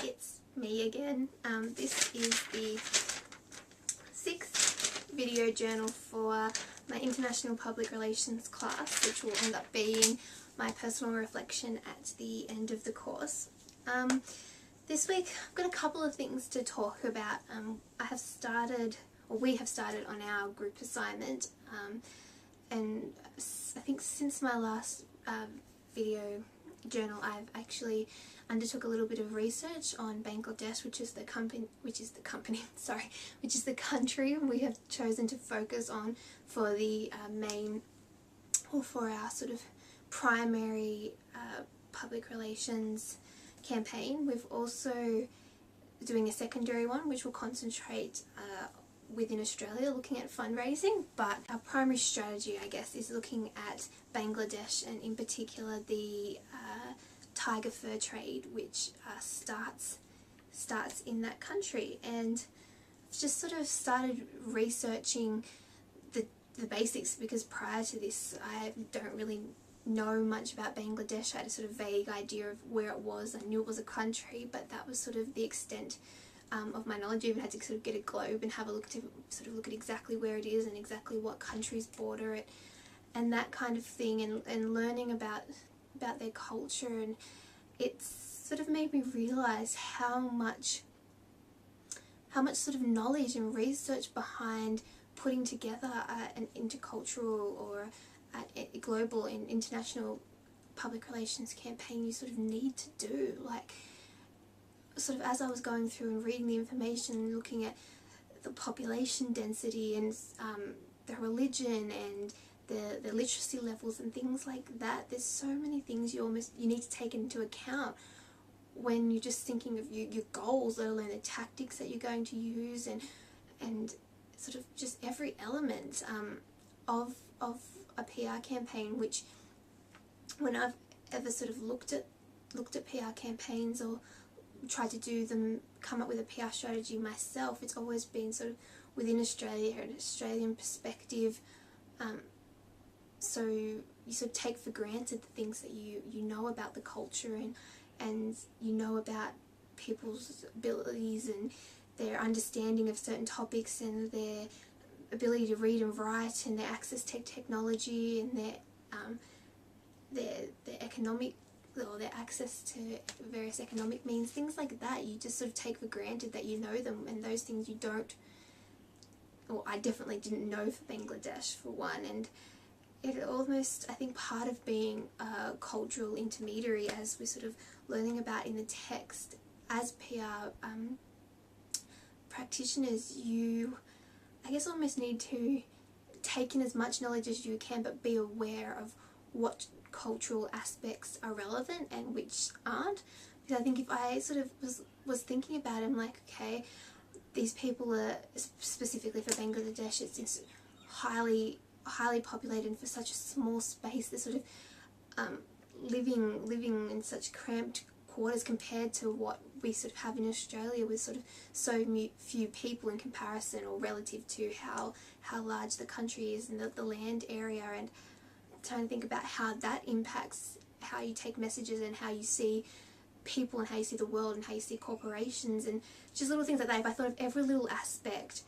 it's me again. This is the 6th video journal for my International Public Relations class, which will end up being my personal reflection at the end of the course. This week I've got a couple of things to talk about. We have started on our group assignment, and I think since my last video journal I've actually undertook a little bit of research on Bangladesh, which is the country we have chosen to focus on for the for our sort of primary public relations campaign. We've also doing a secondary one which will concentrate within Australia, looking at fundraising, but our primary strategy, I guess, is looking at Bangladesh, and in particular the tiger fur trade, which starts in that country. And I've just sort of started researching the basics, because prior to this I don't really know much about Bangladesh. I had a sort of vague idea of where it was. I knew it was a country, but that was sort of the extent of my knowledge. I even had to sort of get a globe and have a look at exactly where it is and exactly what countries border it and that kind of thing, and learning about their culture. And it's sort of made me realise how much sort of knowledge and research behind putting together an intercultural or a global and international public relations campaign you sort of need to do. Like, sort of as I was going through and reading the information and looking at the population density and the religion and the literacy levels and things like that, there's so many things you need to take into account when you're just thinking of your goals, let alone the tactics that you're going to use, and sort of just every element of a PR campaign. Which, when I've ever sort of looked at PR campaigns or tried to come up with a PR strategy myself, it's always been sort of within Australia, an Australian perspective. So you sort of take for granted the things that you know about the culture and you know about people's abilities and their understanding of certain topics and their ability to read and write and their access to technology and their economic, or their access to various economic means, things like that. You just sort of take for granted that you know them, and those things you don't, or I definitely didn't know for Bangladesh, for one. And it almost, I think, part of being a cultural intermediary, as we're sort of learning about in the text, as PR practitioners, you, I guess, almost need to take in as much knowledge as you can, but be aware of what cultural aspects are relevant and which aren't. Because I think if I sort of was thinking about it, I'm like, okay, these people are, specifically for Bangladesh, it's highly populated, and for such a small space, they're sort of living in such cramped quarters compared to what we sort of have in Australia, with sort of so few people in comparison or relative to how large the country is and the land area, and trying to think about how that impacts how you take messages and how you see people and how you see the world and how you see corporations, and just little things like that. If I thought of every little aspect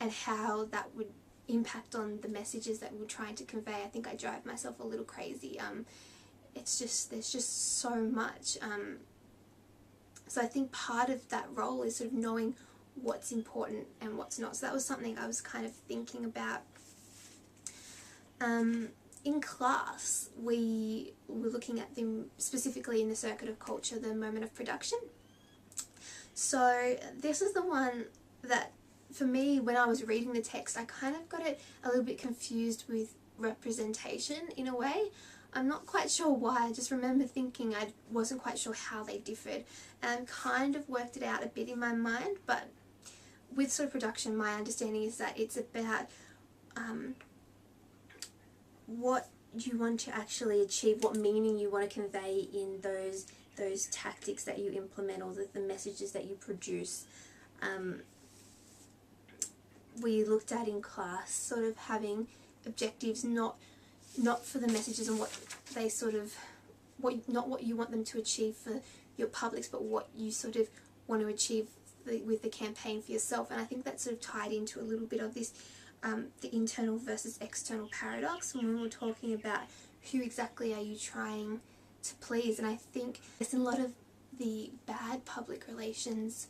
and how that would impact on the messages that we're trying to convey, I think I drive myself a little crazy. There's just so much. So I think part of that role is sort of knowing what's important and what's not. So that was something I was kind of thinking about. In class, we were looking at them specifically in the circuit of culture, the moment of production. So this is the one that, for me, when I was reading the text, I kind of got it a little bit confused with representation in a way. I'm not quite sure why. I just remember thinking I wasn't quite sure how they differed, and kind of worked it out a bit in my mind. But with sort of production, my understanding is that it's about what you want to actually achieve, what meaning you want to convey in those tactics that you implement, or the messages that you produce. We looked at in class sort of having objectives, not for the messages and what they sort of, not what you want them to achieve for your publics, but what you sort of want to achieve with the campaign for yourself. And I think that's sort of tied into a little bit of this the internal versus external paradox when we're talking about who exactly are you trying to please. And I think there's a lot of the bad public relations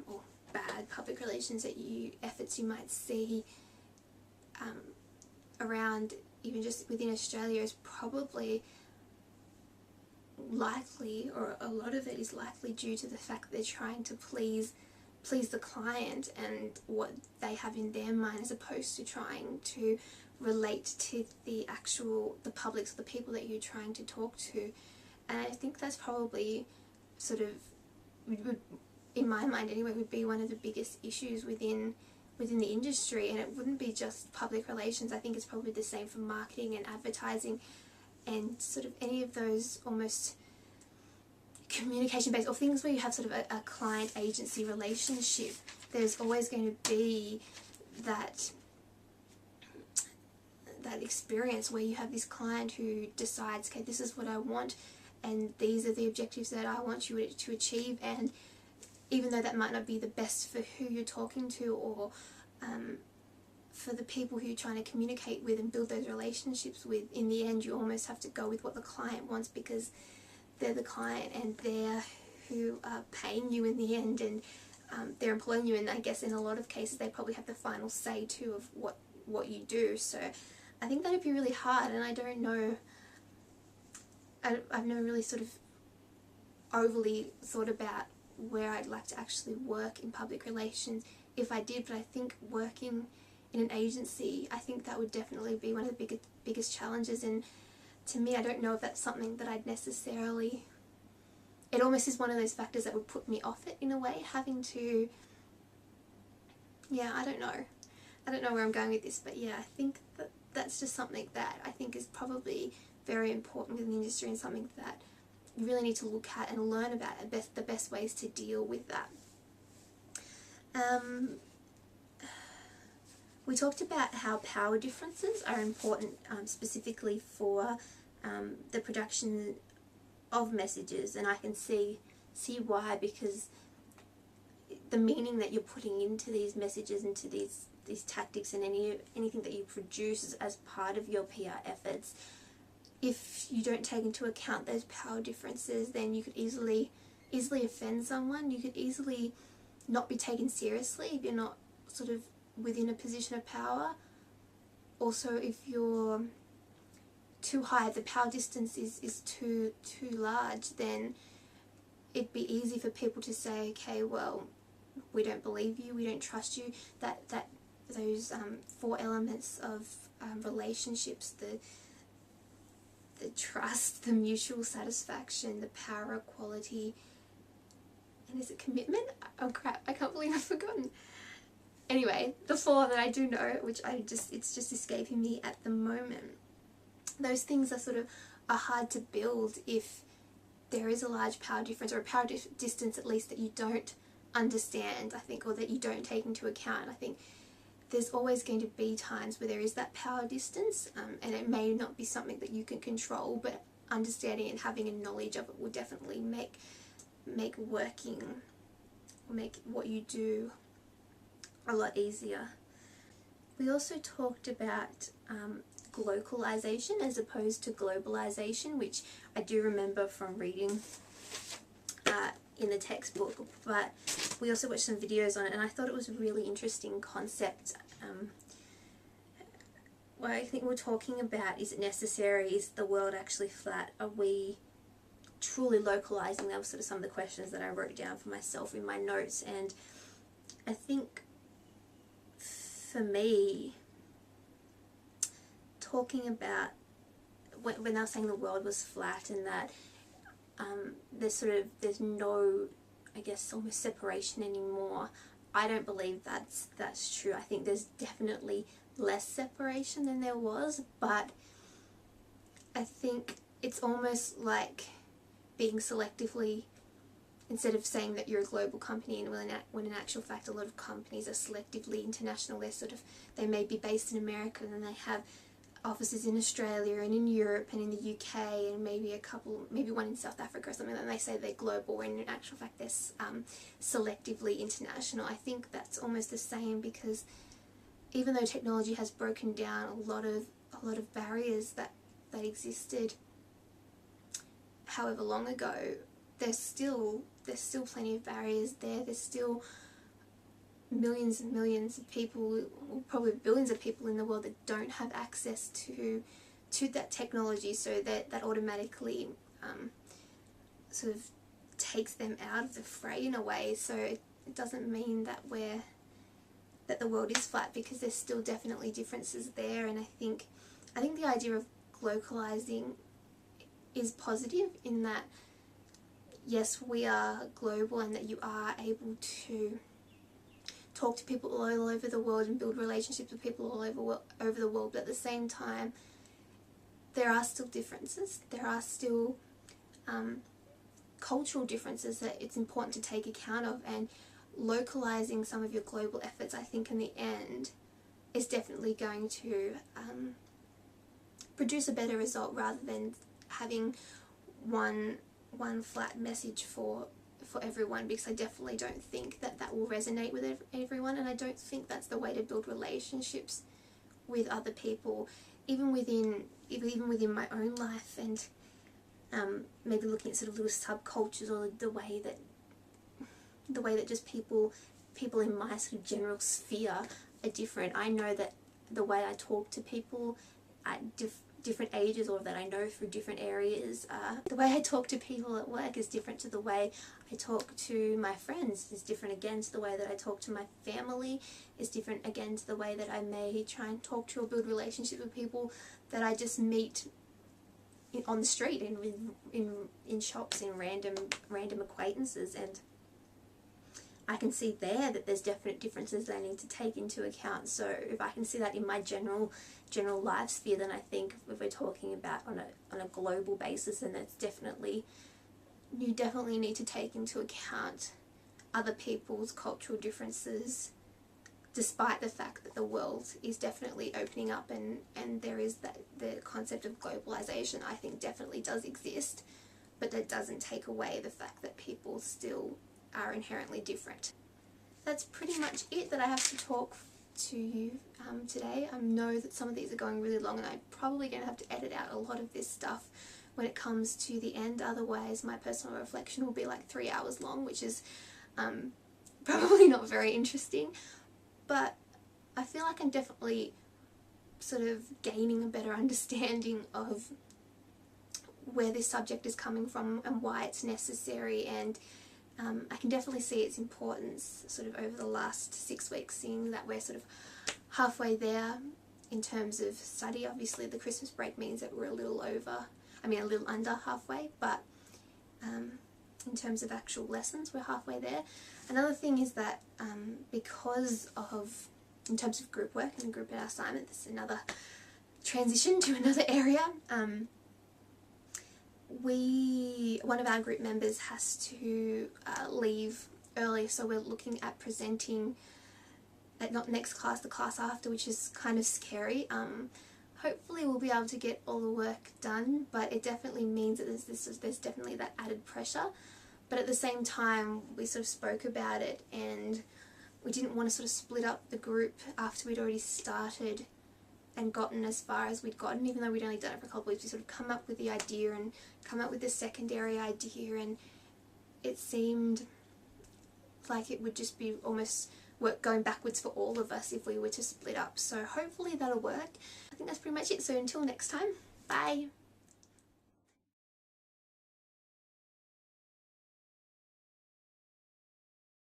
or bad public relations efforts you might see around, even just within Australia, is probably likely, or a lot of it is likely, due to the fact that they're trying to please the client and what they have in their mind, as opposed to trying to relate to the public, so the people that you're trying to talk to. And I think that's probably sort of, in my mind anyway, would be one of the biggest issues within the industry. And it wouldn't be just public relations. I think it's probably the same for marketing and advertising and sort of any of those almost communication based, or things where you have sort of a client agency relationship. There's always going to be that experience where you have this client who decides, okay, this is what I want and these are the objectives that I want you to achieve. And even though that might not be the best for who you're talking to, or for the people who you're trying to communicate with and build those relationships with, in the end you almost have to go with what the client wants, because they're the client and they're who are paying you in the end, and they're employing you, and I guess in a lot of cases they probably have the final say too of what you do. So I think that'd be really hard, and I don't know, I've never really sort of overly thought about where I'd like to actually work in public relations if I did, but I think working in an agency, I think that would definitely be one of the biggest challenges. And to me, I don't know if that's something that I'd necessarily, it almost is one of those factors that would put me off it in a way, having to, yeah, I don't know where I'm going with this, but yeah, I think that's just something that I think is probably very important within the industry, and something that you really need to look at and learn about the best ways to deal with that. We talked about how power differences are important, specifically for the production of messages, and I can see why, because the meaning that you're putting into these messages, into these tactics, and anything that you produce as part of your PR efforts, if you don't take into account those power differences, then you could easily offend someone. You could easily not be taken seriously if you're not sort of within a position of power. Also, if you're too high, if the power distance is too large, then it'd be easy for people to say, okay, well, we don't believe you, we don't trust you. Those 4 elements of relationships, the trust, the mutual satisfaction, the power equality, and is it commitment? Oh crap, I can't believe I've forgotten. Anyway, the 4 that I do know, which it's just escaping me at the moment. Those things are hard to build if there is a large power difference, or a power distance at least, that you don't understand, I think, or that you don't take into account. I think there's always going to be times where there is that power distance, and it may not be something that you can control, but understanding and having a knowledge of it will definitely make what you do a lot easier. We also talked about localization as opposed to globalization, which I do remember from reading in the textbook, but we also watched some videos on it, and I thought it was a really interesting concept. What I think we're talking about, is it necessary? Is the world actually flat? Are we truly localizing? That was sort of some of the questions that I wrote down for myself in my notes. And I think for me, talking about when they were saying the world was flat, and that there's no, I guess, almost separation anymore, I don't believe that's true. I think there's definitely less separation than there was, but I think it's almost like being selectively, instead of saying that you're a global company, and when in actual fact a lot of companies are selectively international. They may be based in America, and then they have offices in Australia and in Europe and in the UK and maybe one in South Africa or something, and they say they're global when in actual fact they're selectively international. I think that's almost the same, because even though technology has broken down a lot of barriers that existed however long ago, there's still plenty of barriers there. There's still millions and millions of people, or probably billions of people in the world that don't have access to that technology, so that automatically sort of takes them out of the fray in a way. So it doesn't mean that the world is flat, because there's still definitely differences there. And I think the idea of localizing is positive, in that yes, we are global and that you are able to talk to people all over the world and build relationships with people all over the world, but at the same time there are still differences. There are still cultural differences that it's important to take account of, and localizing some of your global efforts, I think in the end, is definitely going to produce a better result, rather than having one flat message for everyone, because I definitely don't think that will resonate with everyone, and I don't think that's the way to build relationships with other people, even within my own life, and maybe looking at sort of little subcultures, or the way that just people in my sort of general sphere are different. I know that the way I talk to people at different ages, or that I know through different areas, the way I talk to people at work is different to the way I talk to my friends, is different again to the way that I talk to my family, is different again to the way that I may try and talk to or build relationships with people that I just meet on the street, in shops, in random acquaintances. And I can see there that there's definite differences that I need to take into account. So if I can see that in my general life sphere, then I think if we're talking about on a global basis, then you definitely need to take into account other people's cultural differences, despite the fact that the world is definitely opening up, and there is the concept of globalization, I think, definitely does exist, but that doesn't take away the fact that people still are inherently different. That's pretty much it that I have to talk to you today. I know that some of these are going really long, and I'm probably going to have to edit out a lot of this stuff when it comes to the end, otherwise my personal reflection will be like 3 hours long, which is probably not very interesting. But I feel like I'm definitely sort of gaining a better understanding of where this subject is coming from and why it's necessary, and I can definitely see its importance sort of over the last 6 weeks, seeing that we're sort of halfway there in terms of study. Obviously the Christmas break means that we're a little under halfway, but in terms of actual lessons, we're halfway there. Another thing is that because of, in terms of group work and group assignment, this is another transition to another area. One of our group members has to leave early, so we're looking at presenting at not next class, the class after, which is kind of scary. Hopefully we'll be able to get all the work done, but it definitely means that there's definitely that added pressure. But at the same time, we sort of spoke about it, and we didn't want to sort of split up the group after we'd already started and gotten as far as we'd gotten, even though we'd only done it for a couple of weeks. We sort of come up with the idea and come up with the secondary idea, and it seemed like it would just be almost going backwards for all of us if we were to split up. So hopefully that'll work. I think that's pretty much it. So until next time, bye!